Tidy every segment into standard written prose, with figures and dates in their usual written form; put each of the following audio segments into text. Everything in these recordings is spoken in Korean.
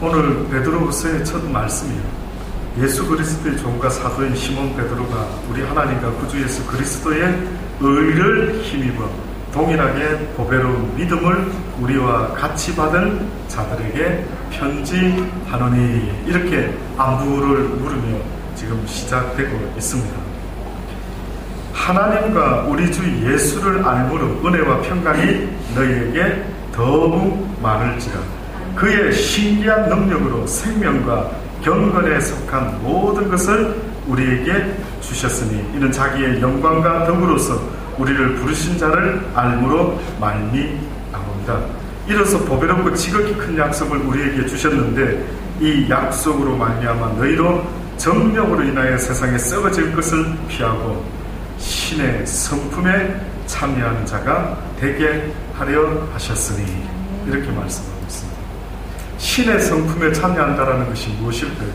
오늘 베드로후서의 첫 말씀이에요. 예수 그리스도의 종과 사도인 시몬 베드로가 우리 하나님과 구주 예수 그리스도의 의를 힘입어 동일하게 보배로운 믿음을 우리와 같이 받은 자들에게 편지하노니, 이렇게 안부를 물으며 지금 시작되고 있습니다. 하나님과 우리 주 예수를 알므로 은혜와 평강이 너희에게 더욱 많을지라. 그의 신기한 능력으로 생명과 경건에 속한 모든 것을 우리에게 주셨으니 이는 자기의 영광과 덕으로서 우리를 부르신 자를 알므로 말미암습니다. 이로써 보배롭고 지극히 큰 약속을 우리에게 주셨는데, 이 약속으로 말미암아 너희로 정력으로 인하여 세상에 썩어질 것을 피하고 신의 성품에 참여하는 자가 되게 하려 하셨으니, 이렇게 말씀하고 있습니다. 신의 성품에 참여한다라는 것이 무엇일까요?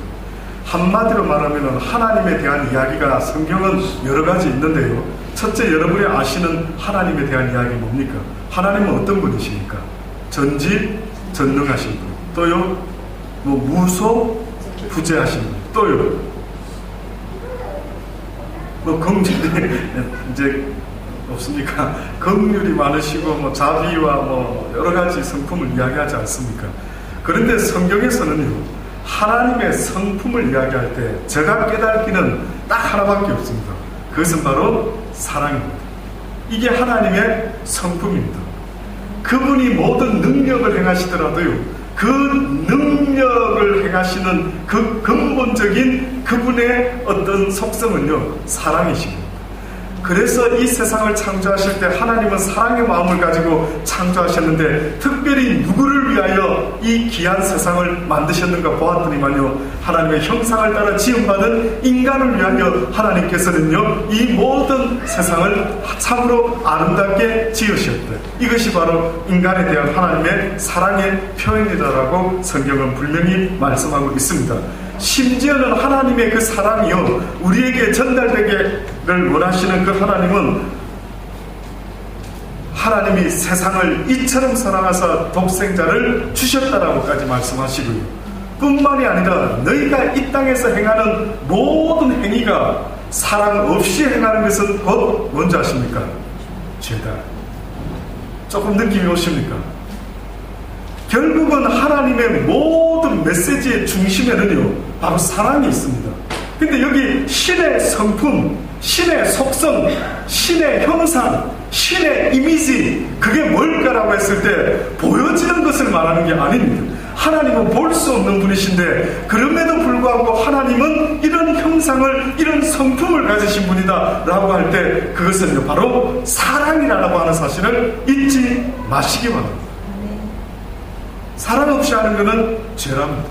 한마디로 말하면 하나님에 대한 이야기가 성경은 여러 가지 있는데요, 첫째, 여러분이 아시는 하나님에 대한 이야기 뭡니까? 하나님은 어떤 분이십니까? 전지전능하신 분, 또요 무소부재하신 분, 또요 긍휼이 이제 없습니까? 긍휼이 많으시고 자비와 여러 가지 성품을 이야기하지 않습니까? 그런데 성경에서는요, 하나님의 성품을 이야기할 때 제가 깨닫기는 딱 하나밖에 없습니다. 그것은 바로 사랑입니다. 이게 하나님의 성품입니다. 그분이 모든 능력을 행하시더라도요, 그 능력을 행하시는 그 근본적인 그분의 어떤 속성은요, 사랑이십니다. 그래서 이 세상을 창조하실 때 하나님은 사랑의 마음을 가지고 창조하셨는데, 특별히 누구를 위하여 이 귀한 세상을 만드셨는가 보았더니만요, 하나님의 형상을 따라 지음받은 인간을 위하여 하나님께서는요, 이 모든 세상을 참으로 아름답게 지으셨다. 이것이 바로 인간에 대한 하나님의 사랑의 표현이다라고 성경은 분명히 말씀하고 있습니다. 심지어는 하나님의 그 사랑이요, 우리에게 전달되기를 원하시는 그 하나님은, 하나님이 세상을 이처럼 사랑하사 독생자를 주셨다라고까지 말씀하시고요, 뿐만이 아니라 너희가 이 땅에서 행하는 모든 행위가 사랑 없이 행하는 것은 곧 뭔지 아십니까? 죄다. 조금 느낌이 오십니까? 결국은 하나님의 모든 메시지의 중심에는요, 바로 사랑이 있습니다. 근데 여기 신의 성품, 신의 속성, 신의 형상, 신의 이미지, 그게 뭘까라고 했을 때 보여지는 것을 말하는 게 아닙니다. 하나님은 볼 수 없는 분이신데, 그럼에도 불구하고 하나님은 이런 형상을, 이런 성품을 가지신 분이다 라고 할 때, 그것은 바로 사랑이라고 하는 사실을 잊지 마시기 바랍니다. 사랑 없이 하는 것은 죄랍니다.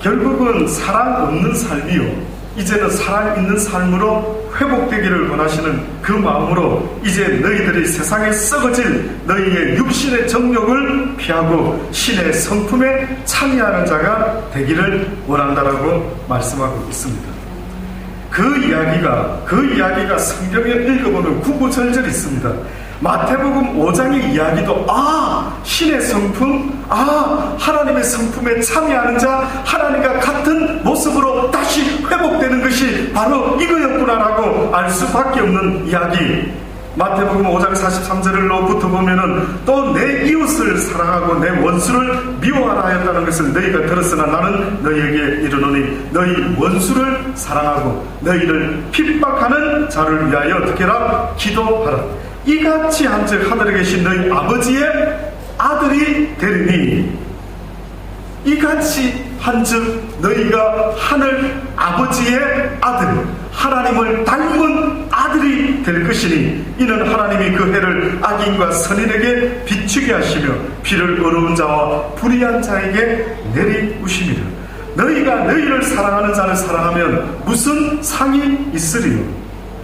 결국은 사랑 없는 삶이요, 이제는 사랑 있는 삶으로 회복되기를 원하시는 그 마음으로 이제 너희들이 세상에 썩어질 너희의 육신의 정욕을 피하고 신의 성품에 참여하는 자가 되기를 원한다라고 말씀하고 있습니다. 그 이야기가 성경에 읽어보면 구구절절 있습니다. 마태복음 5장의 이야기도 신의 성품, 하나님의 성품에 참여하는 자, 하나님과 같은 모습으로 다시 회복되는 것이 바로 이거였구나라고 알 수밖에 없는 이야기. 마태복음 5장 43절로부터 보면은, 또 내 이웃을 사랑하고 내 원수를 미워하라 하였다는 것을 너희가 들었으나 나는 너희에게 이르노니 너희 원수를 사랑하고 너희를 핍박하는 자를 위하여 어떻게 하라? 기도하라. 이같이 한즉 하늘에 계신 너희 아버지의 아들이 되리니, 이같이 한즉 너희가 하늘 아버지의 아들, 하나님을 닮은 아들이 될 것이니, 이는 하나님이 그 해를 악인과 선인에게 비추게 하시며 비를 어려운 자와 불의한 자에게 내리우심이라. 너희가 너희를 사랑하는 자를 사랑하면 무슨 상이 있으리요?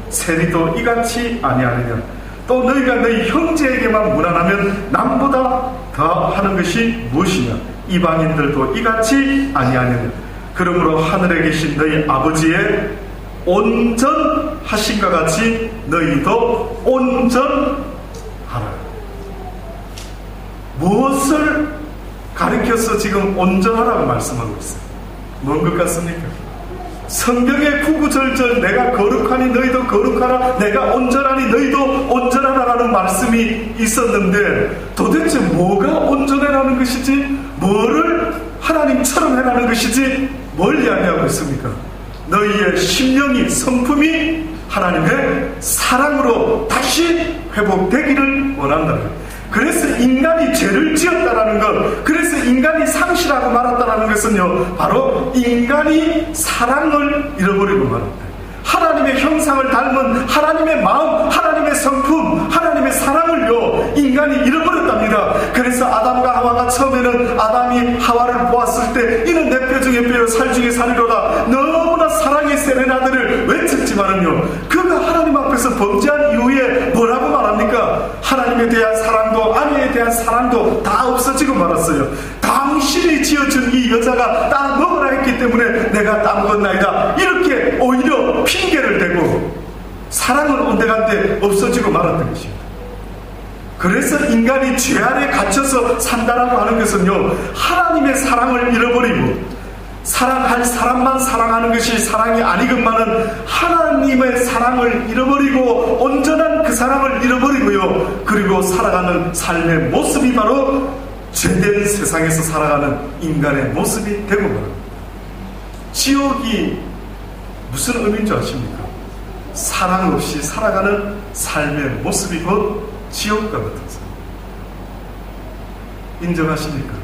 세리도 이같이 아니하느냐? 또 너희가 너희 형제에게만 무난하면 남보다 더 하는 것이 무엇이냐? 이방인들도 이같이 아니하느냐? 그러므로 하늘에 계신 너희 아버지의 온전 하신과 같이 너희도 온전하라. 무엇을 가리켜서 지금 온전하라고 말씀하고 있어요? 뭔 것 같습니까? 성경의 구구절절 내가 거룩하니 너희도 거룩하라, 내가 온전하니 너희도 온전하라라는 말씀이 있었는데 도대체 뭐가 온전해라는 것이지, 뭐를 하나님처럼 해라는 것이지, 뭘 이야기하고 있습니까? 너희의 심령이, 성품이 하나님의 사랑으로 다시 회복되기를 원한다. 그래서 인간이 죄를 지었다라는 것, 그래서 인간이 상실하고 말았다라는 것은요, 바로 인간이 사랑을 잃어버리고 말았다. 하나님의 형상을 닮은 하나님의 마음, 하나님의 성품, 하나님의 사랑을요, 인간이 잃어버렸답니다. 그래서 아담과 하와가 처음에는 아담이 하와를 보았을 때 이는 내 뼈 중에 뼈요 살 중에 살이로다 너무나 사랑의 세레나데를 외쳤지만은요, 그가 하나님 앞에서 범죄한 이후에 뭐라고 말합니까? 하나님에 대한 사랑도 아내에 대한 사랑도 다 없어지고 말았어요. 당신이 지어준 이 여자가 땅 먹으라 했기 때문에 내가 땅 먹었나이다, 이렇게 오히려 핑계를 대고 사랑은 온데간데 없어지고 말았던 것입니다. 그래서 인간이 죄 아래 갇혀서 산다라고 하는 것은요, 하나님의 사랑을 잃어버리고 사랑할 사람만 사랑하는 것이 사랑이 아니건만은 하나님의 사랑을 잃어버리고 온전한 그 사랑을 잃어버리고요, 그리고 살아가는 삶의 모습이 바로 죄된 세상에서 살아가는 인간의 모습이 되고 말합니다. 지옥이 무슨 의미인 줄 아십니까? 사랑 없이 살아가는 삶의 모습이 곧 지옥과 같은 삶. 인정하십니까?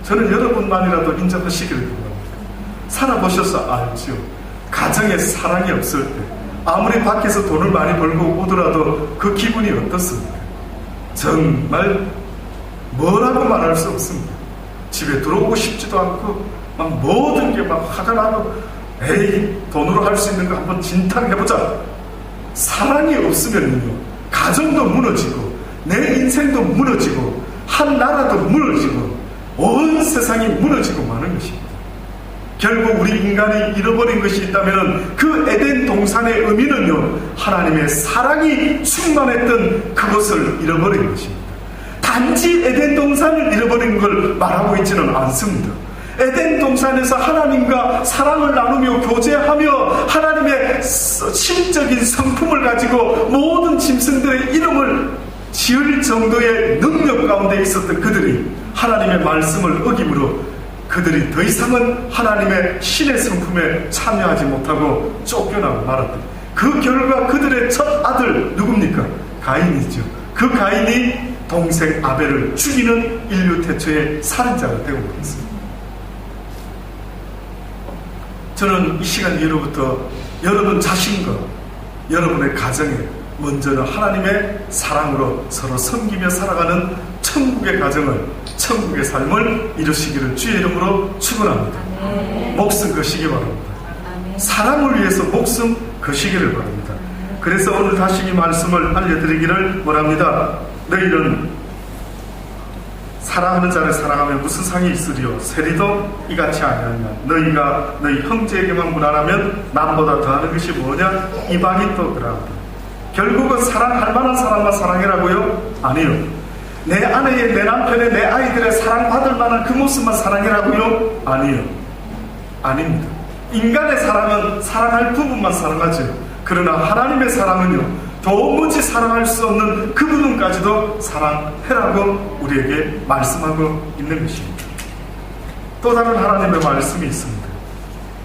저는 여러분만이라도 인정하시기를 바랍니다. 살아보셔서 알죠. 가정에 사랑이 없을 때 아무리 밖에서 돈을 많이 벌고 오더라도 그 기분이 어떻습니까? 정말 뭐라고 말할 수 없습니다. 집에 들어오고 싶지도 않고 막 모든 게 막 화가 나고, 에이, 돈으로 할 수 있는 거 한번 진탕해보자. 사랑이 없으면요, 가정도 무너지고 내 인생도 무너지고 한 나라도 무너지고 온 세상이 무너지고 마는 것입니다. 결국 우리 인간이 잃어버린 것이 있다면 그 에덴 동산의 의미는요, 하나님의 사랑이 충만했던 그것을 잃어버린 것입니다. 단지 에덴 동산을 잃어버린 걸 말하고 있지는 않습니다. 에덴 동산에서 하나님과 사랑을 나누며 교제하며 하나님의 신적인 성품을 가지고 모든 짐승들의 이름을 지을 정도의 능력 가운데 있었던 그들이 하나님의 말씀을 어김으로 그들이 더 이상은 하나님의 신의 성품에 참여하지 못하고 쫓겨나고 말았다. 그 결과 그들의 첫 아들 누굽니까? 가인이죠. 그 가인이 동생 아벨을 죽이는 인류 태초의 살인자가 되고 있습니다. 저는 이 시간 이후로부터 여러분 자신과 여러분의 가정에 먼저는 하나님의 사랑으로 서로 섬기며 살아가는 천국의 가정을, 천국의 삶을 이루시기를 주의 이름으로 축원합니다. 목숨 거시기 바랍니다. 사랑을 위해서 목숨 거시기를 바랍니다. 그래서 오늘 다시 이 말씀을 알려드리기를 원합니다. 너희는 사랑하는 자를 사랑하면 무슨 상이 있으리요? 세리도 이같이 아니하냐. 너희가 너희 형제에게만 무난하면 남보다 더하는 것이 뭐냐? 이방인 또 그러하다. 결국은 사랑할 만한 사람만 사랑해라고요? 아니요. 내 아내의, 내 남편의, 내 아이들의 사랑받을 만한 그 모습만 사랑해라고요? 아니요. 아닙니다. 인간의 사랑은 사랑할 부분만 사랑하죠. 그러나 하나님의 사랑은요, 도무지 사랑할 수 없는 그 부분까지도 사랑해라고 우리에게 말씀하고 있는 것입니다. 또 다른 하나님의 말씀이 있습니다.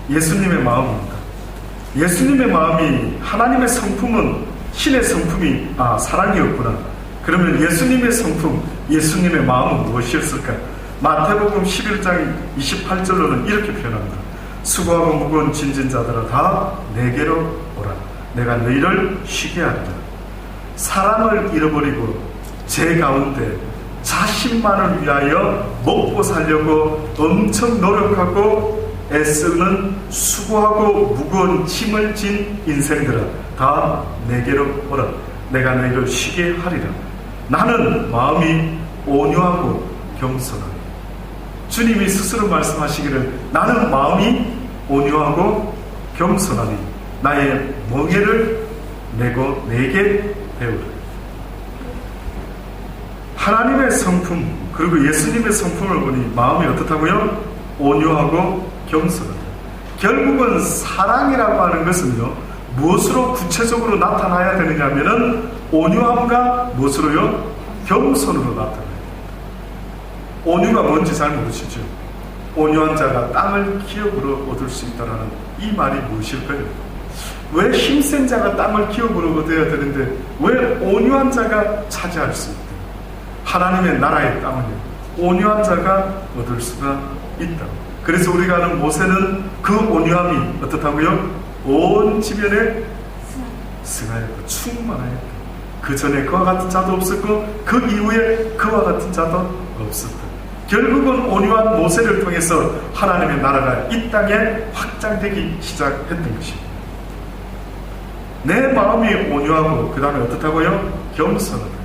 예수님의 마음입니다. 예수님의 마음이, 하나님의 성품은 신의 성품이 사랑이었구나. 그러면 예수님의 성품, 예수님의 마음은 무엇이었을까? 마태복음 11장 28절로는 이렇게 표현합니다. 수고하고 무거운 짐진 자들아 다 내게로 오라. 내가 너희를 쉬게 하리라. 사랑을 잃어버리고 제 가운데 자신만을 위하여 먹고 살려고 엄청 노력하고 애쓰는 수고하고 무거운 짐을 진 인생들아 다 내게로 오라. 내가 너희를 쉬게 하리라. 나는 마음이 온유하고 겸손하니. 주님이 스스로 말씀하시기를 나는 마음이 온유하고 겸손하니 나의 멍에를 메고 내게 배우라. 하나님의 성품 그리고 예수님의 성품을 보니 마음이 어떻다고요? 온유하고 겸손하다. 결국은 사랑이라고 하는 것은요, 무엇으로 구체적으로 나타나야 되느냐 하면은 온유함과 무엇으로요? 겸손으로 나타나요. 온유가 뭔지 잘 모르시죠? 온유한 자가 땅을 기업으로 얻을 수 있다라는 이 말이 무엇일까요? 왜 힘센 자가 땅을 기업으로 얻어야 되는데 왜 온유한 자가 차지할 수 있다? 하나님의 나라의 땅은요, 온유한 자가 얻을 수가 있다. 그래서 우리가 아는 모세는 그 온유함이 어떻다고요? 온 지면에 승하였고 충만하였다. 그 전에 그와 같은 자도 없었고 그 이후에 그와 같은 자도 없었다. 결국은 온유한 모세를 통해서 하나님의 나라가 이 땅에 확장되기 시작했던 것입니다. 내 마음이 온유하고 그 다음에 어떻다고요? 겸손하다.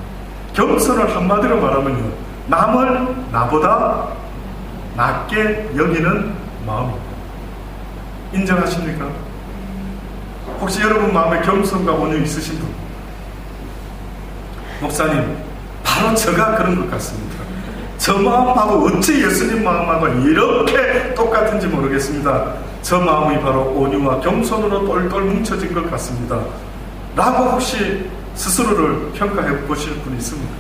겸손을 한마디로 말하면요, 남을 나보다 낮게 여기는 마음입니다. 인정하십니까? 혹시 여러분 마음에 겸손과 온유 있으신 분? 목사님, 바로 저가 그런 것 같습니다. 저 마음하고 어찌 예수님 마음하고 이렇게 똑같은지 모르겠습니다. 저 마음이 바로 온유와 겸손으로 똘똘 뭉쳐진 것 같습니다. 라고 혹시 스스로를 평가해 보실 분이 있습니까?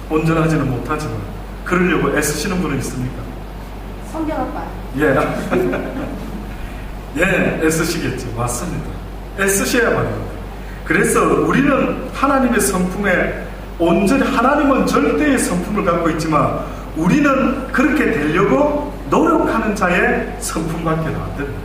온전하지는 못하지만 그러려고 애쓰시는 분은 있습니까? 성경 아빠. 예. 예, 애쓰시겠죠. 맞습니다. 애쓰셔야만 합니다. 그래서 우리는 하나님의 성품에 온전히, 하나님은 절대의 성품을 갖고 있지만 우리는 그렇게 되려고 노력하는 자의 성품밖에 안 됩니다.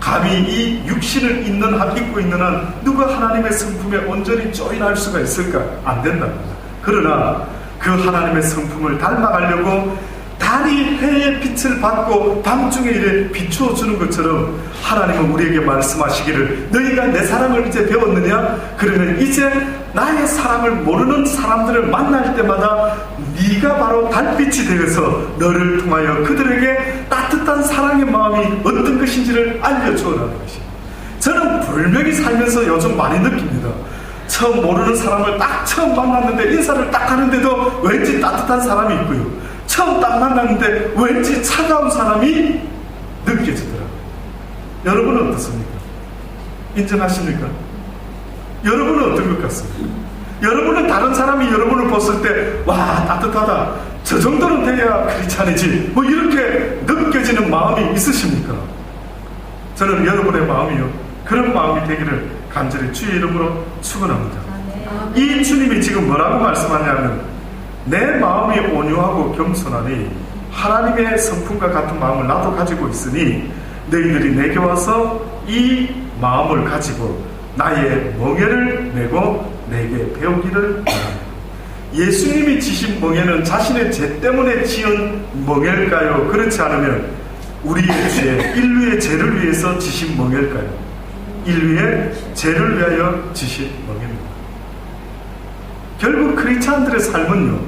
감히 이 육신을 입고 있는 한 누가 하나님의 성품에 온전히 조인할 수가 있을까? 안 된답니다. 그러나 그 하나님의 성품을 닮아가려고 달이 해의 빛을 받고 밤중에 이래 비추어 주는 것처럼 하나님은 우리에게 말씀하시기를, 너희가 내 사랑을 이제 배웠느냐? 그러면 이제 나의 사랑을 모르는 사람들을 만날 때마다 네가 바로 달빛이 되어서 너를 통하여 그들에게 따뜻한 사랑의 마음이 어떤 것인지를 알려주어라는 것입니다. 저는 분명히 살면서 요즘 많이 느낍니다. 처음 모르는 사람을 딱 처음 만났는데 인사를 딱 하는데도 왠지 따뜻한 사람이 있고요, 처음 딱 만났는데 왠지 차가운 사람이 느껴지더라고요. 여러분은 어떻습니까? 인정하십니까? 여러분은 어떤 것 같습니까? 여러분은 다른 사람이 여러분을 봤을 때 와, 따뜻하다, 저 정도는 돼야 크리스찬이지, 뭐 이렇게 느껴지는 마음이 있으십니까? 저는 여러분의 마음이요, 그런 마음이 되기를 간절히 주의 이름으로 축원합니다. 이 주님이 지금 뭐라고 말씀하냐면, 내 마음이 온유하고 겸손하니 하나님의 성품과 같은 마음을 나도 가지고 있으니 너희들이 내게 와서 이 마음을 가지고 나의 멍에를 메고 내게 배우기를 바랍니다. 예수님이 지신 멍에는 자신의 죄 때문에 지은 멍에일까요? 그렇지 않으면 우리의 죄, 인류의 죄를 위해서 지신 멍에일까요? 인류의 죄를 위하여 지신 멍에입니다. 결국 크리스찬들의 삶은요,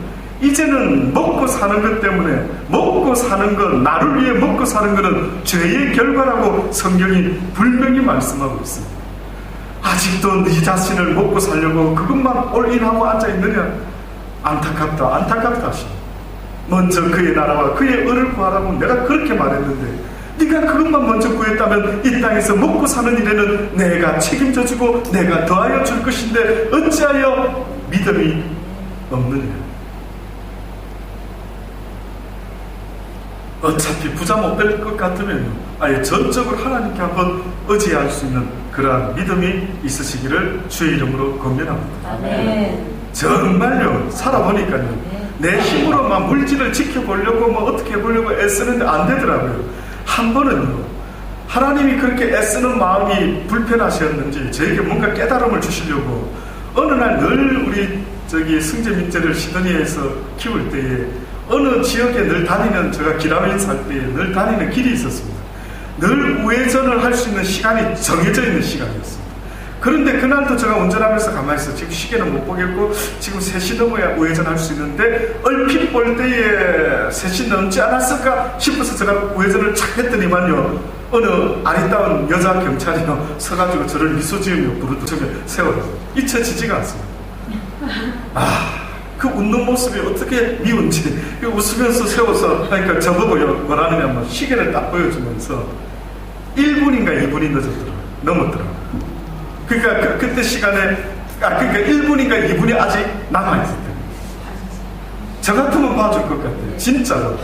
이제는 먹고 사는 것 때문에, 먹고 사는 것, 나를 위해 먹고 사는 것은 죄의 결과라고 성경이 분명히 말씀하고 있습니다. 아직도 네 자신을 먹고 살려고 그것만 올인하고 앉아있느냐? 안타깝다, 안타깝다 하십니다. 먼저 그의 나라와 그의 의를 구하라고 내가 그렇게 말했는데 네가 그것만 먼저 구했다면 이 땅에서 먹고 사는 일에는 내가 책임져주고 내가 더하여 줄 것인데 어찌하여 믿음이 없느냐? 어차피 부자 못 될 것 같으면 아예 전적으로 하나님께 한번 의지할 수 있는 그러한 믿음이 있으시기를 주의 이름으로 권면합니다. 아멘. 정말요, 살아보니까요, 내 힘으로만 물질을 지켜보려고 뭐 어떻게 해보려고 애쓰는데 안 되더라고요. 한 번은요, 하나님이 그렇게 애쓰는 마음이 불편하셨는지 저에게 뭔가 깨달음을 주시려고 어느 날 늘 우리 승재 민재를 시드니에서 키울 때에 어느 지역에 늘 다니는, 제가 기라웨인 살 때에 늘 다니는 길이 있었습니다. 늘 우회전을 할 수 있는 시간이 정해져 있는 시간이었습니다. 그런데 그날도 제가 운전하면서 가만히 있어. 지금 시계는 못 보겠고 지금 3시 넘어야 우회전할 수 있는데 얼핏 볼 때에 3시 넘지 않았을까 싶어서 제가 우회전을 착 했더니만요, 어느 아리따운 여자 경찰이 서가지고 저를 미소 지으며 부르듯이 세워요. 잊혀지지가 않습니다. 그 웃는 모습이 어떻게 미운지 웃으면서 세워서 그러니까 저보고 뭐라느냐면 시계를 딱 보여주면서 1분인가 2분이 넘었더라고요. 그러니까 그때 시간에 그러니까 1분인가 2분이 아직 남아있을 때 저 같으면 봐줄 것 같아요. 진짜로.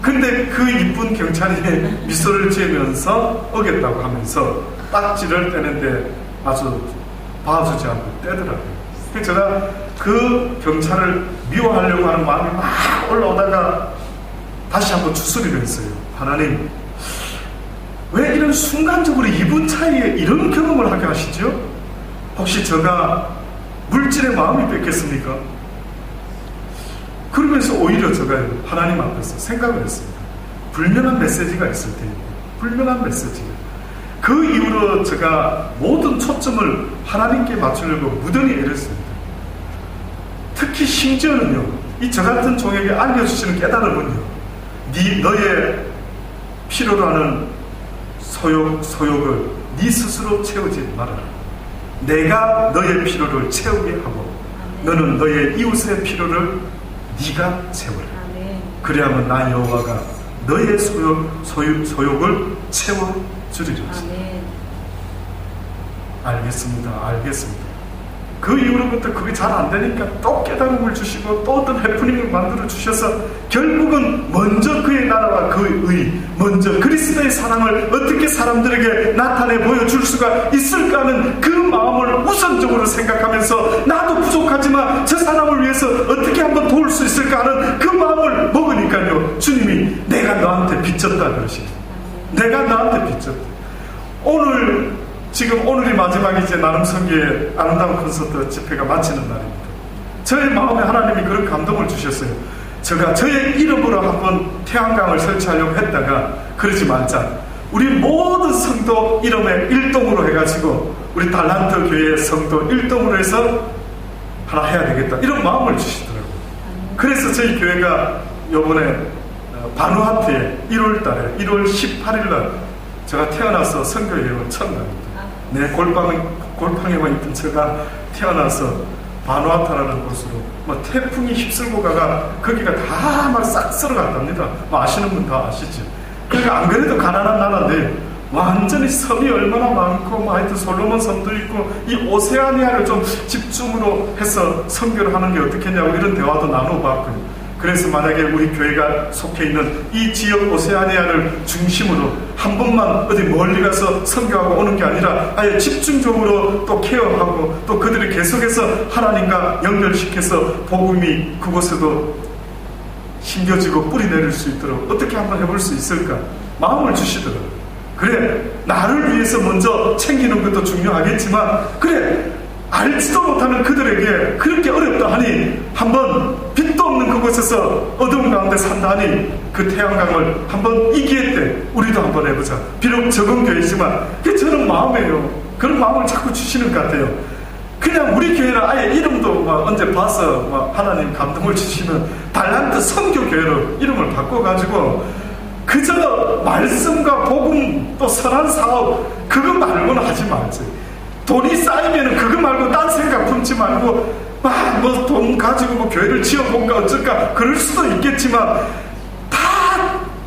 근데 그 이쁜 경찰이 미소를 지으면서 오겠다고 하면서 딱지를 떼는데 아주 봐주지 않고 떼더라고요. 그래서 제가 그 경찰을 미워하려고 하는 마음이 막 올라오다가 다시 한번 추스리려 했어요. 하나님, 왜 이런 순간적으로 2분 차이에 이런 경험을 하게 하시죠? 혹시 제가 물질의 마음이 뺏겠습니까? 그러면서 오히려 제가 하나님 앞에서 생각을 했습니다. 불면한 메시지가 있을 테니까. 불면한 메시지가. 그 이후로 제가 모든 초점을 하나님께 맞추려고 무던히 애를 씁니다. 특히 심지어는요, 이 저 같은 종에게 알려주시는 깨달음은요, 너의 필요로 하는 소욕을 네 스스로 채우지 말아라. 내가 너의 필요를 채우게 하고 너는 너의 이웃의 필요를 네가 채워라. 그래야만 나 여호와가 너의 소욕을 채워주리라. 알겠습니다. 그 이후로부터 그게 잘 안 되니까 또 깨달음을 주시고 또 어떤 해프닝을 만들어 주셔서 결국은 먼저 그의 나라와 그의 의, 먼저 그리스도의 사랑을 어떻게 사람들에게 나타내 보여줄 수가 있을까 하는 그 마음을 우선적으로 생각하면서 나도 부족하지만 저 사람을 위해서 어떻게 한번 도울 수 있을까 하는 그 마음을 먹으니까요, 주님이 내가 너한테 빚졌다 그러시죠. 내가 너한테 빚졌다. 오늘이 마지막이제 나눔성교의 아름다운 콘서트 집회가 마치는 날입니다. 저의 마음에 하나님이 그런 감동을 주셨어요. 제가 저의 이름으로 한번 태양광을 설치하려고 했다가 그러지 말자. 우리 모든 성도 이름에 일동으로 해가지고 우리 달란트 교회 성도 일동으로 해서 하나 해야 되겠다. 이런 마음을 주시더라고요. 그래서 저희 교회가 요번에 바누아투에 1월 18일날 제가 태어나서 선교 여행을 처음 갑니다. 내 골방에만 있던 제가 태어나서 바누아투라는 곳으로 태풍이 휩쓸고 가가 거기가 다 막 싹 쓸어갔답니다. 아시는 분 다 아시죠? 그러니까 안 그래도 가난한 나라인데 완전히 섬이 얼마나 많고 하여튼 솔로몬 섬도 있고 이 오세아니아를 좀 집중으로 해서 선교를 하는 게 어떻겠냐고 이런 대화도 나눠봤고요. 그래서 만약에 우리 교회가 속해 있는 이 지역 오세아니아를 중심으로 한 번만 어디 멀리 가서 선교하고 오는 게 아니라 아예 집중적으로 또 케어하고 또 그들이 계속해서 하나님과 연결시켜서 복음이 그곳에도 심겨지고 뿌리 내릴 수 있도록 어떻게 한번 해볼 수 있을까 마음을 주시더라고요. 그래, 나를 위해서 먼저 챙기는 것도 중요하겠지만 그래, 알지도 못하는 그들에게 그렇게 어렵다 하니 한번 빛도 없는 그곳에서 어둠 가운데 산다 하니 그 태양광을 한번 이기에 때 우리도 한번 해보자. 비록 적은 교회지만 그게 저는 마음이에요. 그런 마음을 자꾸 주시는 것 같아요. 그냥 우리 교회는 아예 이름도 언제 봐서 하나님 감동을 주시면 달란트 선교교회로 이름을 바꿔가지고 그저 말씀과 복음 또 선한 사업 그거 말고는 하지 말지. 돈이 쌓이면 그거 말고 딴 생각 품지 말고 돈 가지고 교회를 지어볼까 어쩔까 그럴 수도 있겠지만 다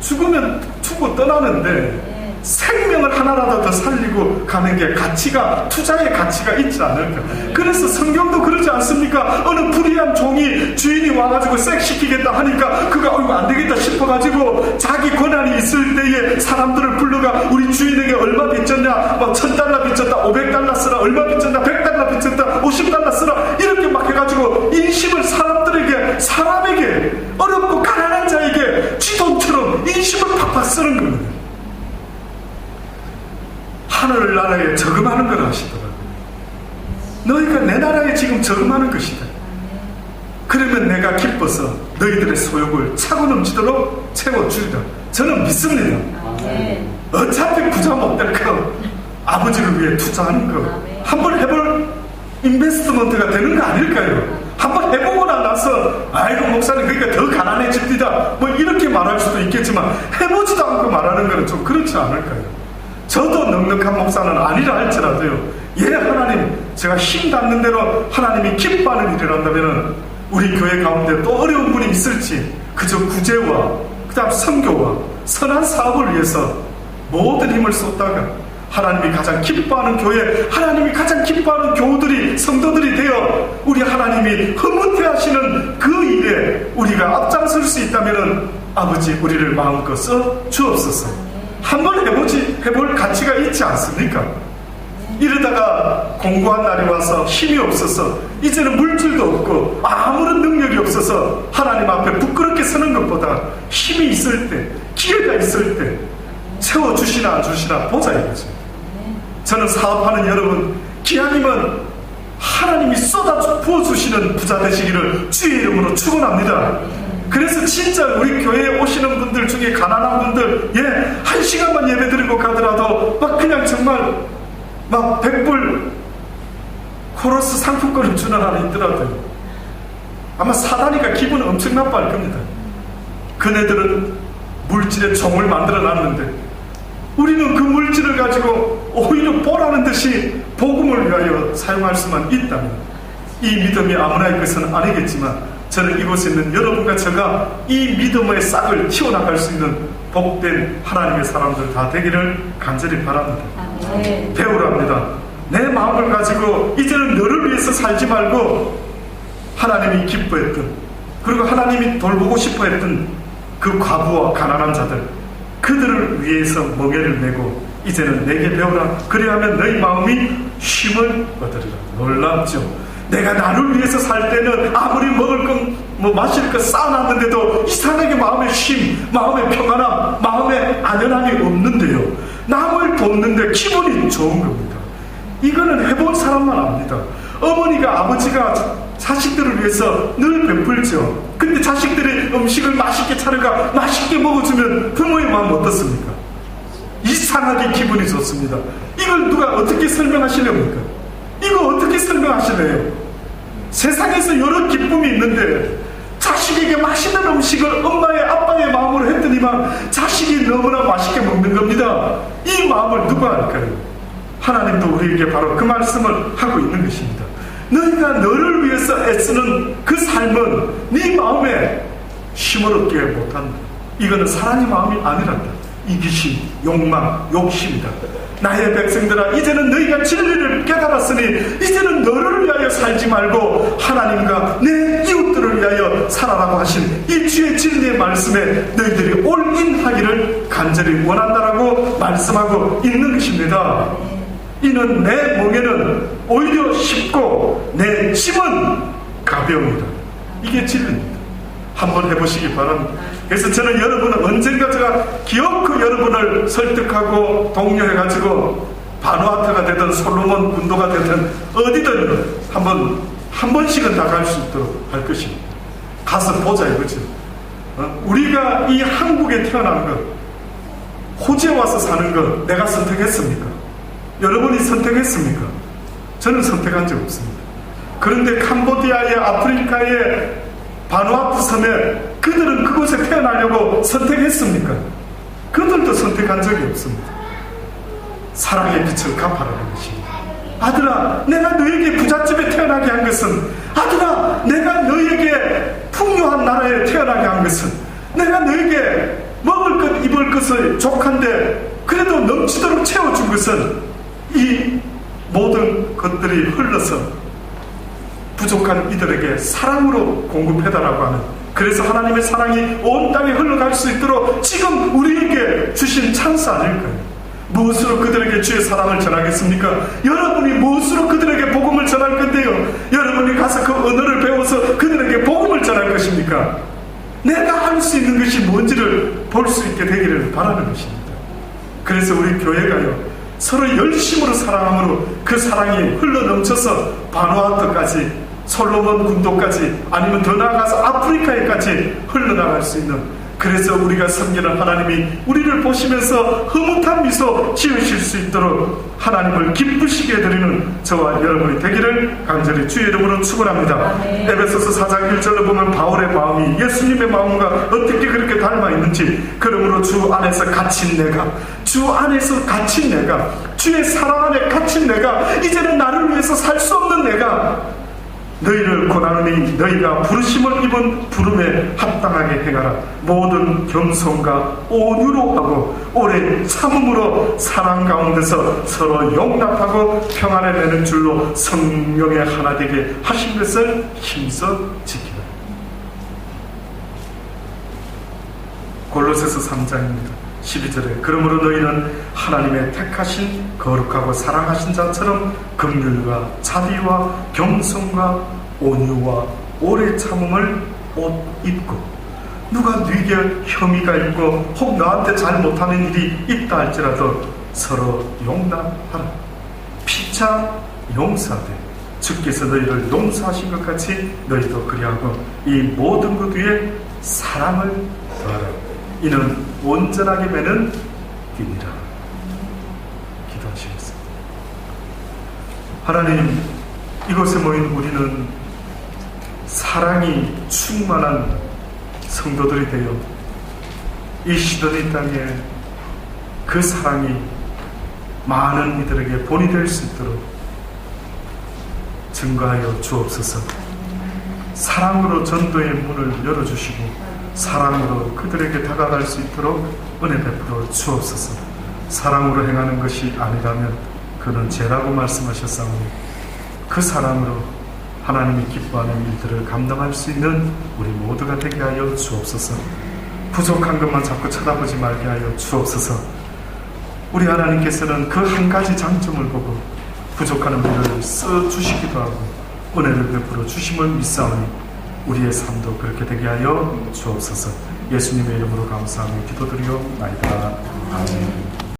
죽으면 죽고 떠나는데 생명을 하나라도 더 살리고 가는 게 가치가 투자의 가치가 있지 않을까. 그래서 성경도 그러지 않습니까? 어느 불의한 종이 주인이 와가지고 섹시키겠다 하니까 그가 안 되겠다 싶어가지고 자기 권한이 있을 때에 사람들을 불러가 우리 주인에게 얼마 빚졌냐, $1,000 빚졌다, $500 쓰라, 얼마 빚졌다, $100 빚졌다, $50 쓰라 이렇게 막 해가지고 인심을 사람에게 어렵고 가난한 자에게 쥐돈처럼 인심을 팍팍 쓰는 겁니다. 하늘나라에 저금하는 걸 하시더라고요. 너희가 내 나라에 지금 저금하는 것이다. 그러면 내가 기뻐서 너희들의 소욕을 차고 넘치도록 채워주리라. 저는 믿습니다. 어차피 부자 못 될 거 아버지를 위해 투자하는 거 한번 해볼 인베스트먼트가 되는 거 아닐까요? 한번 해보고 나서 아이고 목사님 그러니까 더 가난해집니다 뭐 이렇게 말할 수도 있겠지만 해보지도 않고 말하는 것은 좀 그렇지 않을까요? 저도 넉넉한 목사는 아니라 할지라도요, 하나님 제가 힘 닿는 대로 하나님이 기뻐하는 일을 한다면 우리 교회 가운데 또 어려운 분이 있을지 그저 구제와 그 다음 선교와 선한 사업을 위해서 모든 힘을 쏟다가 하나님이 가장 기뻐하는 교회, 하나님이 가장 기뻐하는 교우들이, 성도들이 되어 우리 하나님이 흐뭇해하시는 그 일에 우리가 앞장설 수 있다면 아버지 우리를 마음껏 써 주옵소서. 한번 해볼 가치가 있지 않습니까? 이러다가 공부한 날이 와서 힘이 없어서 이제는 물질도 없고 아무런 능력이 없어서 하나님 앞에 부끄럽게 서는 것보다 힘이 있을 때, 기회가 있을 때 채워주시나 안 주시나 보자 이거죠. 저는 사업하는 여러분, 기하님은 하나님이 쏟아 부어주시는 부자 되시기를 주의 이름으로 축원합니다. 그래서 진짜 우리 교회에 오시는 분들 중에 가난한 분들, 1시간만 예배 드리고 가더라도 막 그냥 정말 막 100불 코러스 상품권을 주는 하나 있더라고요. 아마 사다니까 기분 엄청 나빠할 겁니다. 그네들은 물질의 종을 만들어 놨는데 우리는 그 물질을 가지고 오히려 보라는 듯이 복음을 위하여 사용할 수만 있다면, 이 믿음이 아무나의 것은 아니겠지만 저는 이곳에 있는 여러분과 제가 이 믿음의 싹을 틔워나갈 수 있는 복된 하나님의 사람들 다 되기를 간절히 바랍니다. 배우랍니다. 내 마음을 가지고 이제는 너를 위해서 살지 말고 하나님이 기뻐했던, 그리고 하나님이 돌보고 싶어했던 그 과부와 가난한 자들, 그들을 위해서 멍에를 메고 이제는 내게 배우라. 그래야하면 너희 마음이 쉼을 얻으리라. 놀랍죠? 내가 나를 위해서 살 때는 아무리 먹을 것 마실 것 쌓아놨는데도 이상하게 마음의 쉼, 마음의 평안함, 마음의 안연함이 없는데요, 남을 돕는데 기분이 좋은 겁니다. 이거는 해본 사람만 압니다. 어머니가, 아버지가 자식들을 위해서 늘 베풀죠. 근데 자식들이 음식을 맛있게 차려가 맛있게 먹어주면 부모의 마음 어떻습니까? 이상하게 기분이 좋습니다. 이걸 누가 어떻게 설명하시렵니까? 이거 어떻게 설명하실래요? 세상에서 여러 기쁨이 있는데 자식에게 맛있는 음식을 엄마의 아빠의 마음으로 했더니만 자식이 너무나 맛있게 먹는 겁니다. 이 마음을 누가 알까요? 하나님도 우리에게 바로 그 말씀을 하고 있는 것입니다. 너희가 너를 위해서 애쓰는 그 삶은 네 마음에 쉼을 얻게 못한다. 이거는 사람의 마음이 아니란다. 이기심, 욕망, 욕심이다. 나의 백성들아, 이제는 너희가 진리를 깨달았으니 이제는 너를 위하여 살지 말고 하나님과 내 이웃들을 위하여 살아라고 하신 이 주의 진리의 말씀에 너희들이 올인하기를 간절히 원한다라고 말씀하고 있는 것입니다. 이는 내 멍에는 오히려 쉽고 내 짐은 가벼웁니다. 이게 진리입니다. 한번 해보시기 바랍니다. 그래서 저는 여러분은 언젠가 제가 기어코 여러분을 설득하고 독려해가지고 바누아투가 되든 솔로몬 군도가 되든 어디든 한 번씩은 다 갈 수 있도록 할 것입니다. 가서 보자 이거죠. 우리가 이 한국에 태어난 것, 호주에 와서 사는 것 내가 선택했습니까? 여러분이 선택했습니까? 저는 선택한 적 없습니다. 그런데 캄보디아의, 아프리카의 바누아투 섬에 그들은 그곳에 태어나려고 선택했습니까? 그들도 선택한 적이 없습니다. 사랑의 빛을 갚아라는 것입니다. 아들아, 내가 너에게 부잣집에 태어나게 한 것은, 아들아, 내가 너에게 풍요한 나라에 태어나게 한 것은, 내가 너에게 먹을 것 입을 것을 족한데 그래도 넘치도록 채워준 것은 이 모든 것들이 흘러서 부족한 이들에게 사랑으로 공급해달라고 하는, 그래서 하나님의 사랑이 온 땅에 흘러갈 수 있도록 지금 우리에게 주신 찬스 아닐까요? 무엇으로 그들에게 주의 사랑을 전하겠습니까? 여러분이 무엇으로 그들에게 복음을 전할 건데요, 여러분이 가서 그 언어를 배워서 그들에게 복음을 전할 것입니까? 내가 할 수 있는 것이 뭔지를 볼 수 있게 되기를 바라는 것입니다. 그래서 우리 교회가요, 서로 열심으로 사랑함으로 그 사랑이 흘러넘쳐서 바누아투까지, 솔로몬 군도까지, 아니면 더 나아가서 아프리카에까지 흘러나갈 수 있는 그래서 우리가 섬기는 하나님이 우리를 보시면서 흐뭇한 미소 지으실 수 있도록 하나님을 기쁘시게 해드리는 저와 여러분이 되기를 간절히 주의 이름으로 축원합니다. 아멘. 에베소서 4장 1절로 보면 바울의 마음이 예수님의 마음과 어떻게 그렇게 닮아 있는지, 그러므로 주 안에서 갇힌 내가, 주 안에서 갇힌 내가, 주의 사랑 안에 갇힌 내가, 이제는 나를 위해서 살 수 없는 내가 너희를 권하노니 너희가 부르심을 입은 부름에 합당하게 행하라. 모든 겸손과 온유로 하고 오래 참음으로 사랑 가운데서 서로 용납하고 평안에 매는 줄로 성령의 하나 되게 하신 것을 힘써 지키라. 골로새서 3장입니다. 12절에 그러므로 너희는 하나님의 택하신 거룩하고 사랑하신 자처럼 긍휼과 자비와 겸손과 온유와 오래 참음을 옷 입고, 누가 네게 혐의가 있고 혹 너한테 잘 못하는 일이 있다 할지라도 서로 용납하라. 피차 용서하되 주께서 너희를 용서하신 것 같이 너희도 그리하고 이 모든 것 위에 사랑을 더하라. 이는 온전하게 매는 띠니라. 기도하시겠습니다. 하나님, 이곳에 모인 우리는 사랑이 충만한 성도들이 되어 이 시드니 땅에 그 사랑이 많은 이들에게 본이 될 수 있도록 증거하여 주옵소서. 사랑으로 전도의 문을 열어주시고 사랑으로 그들에게 다가갈 수 있도록 은혜 베풀어 주옵소서. 사랑으로 행하는 것이 아니라면 그는 죄라고 말씀하셨사오니 그 사랑으로 하나님이 기뻐하는 일들을 감당할 수 있는 우리 모두가 되게 하여 주옵소서. 부족한 것만 자꾸 쳐다보지 말게 하여 주옵소서. 우리 하나님께서는 그 한 가지 장점을 보고 부족한 우리를 써주시기도 하고 은혜를 베풀어 주심을 믿사오니 우리의 삶도 그렇게 되게 하여 주옵소서. 예수님의 이름으로 감사하며 기도드리옵나이다. 아멘.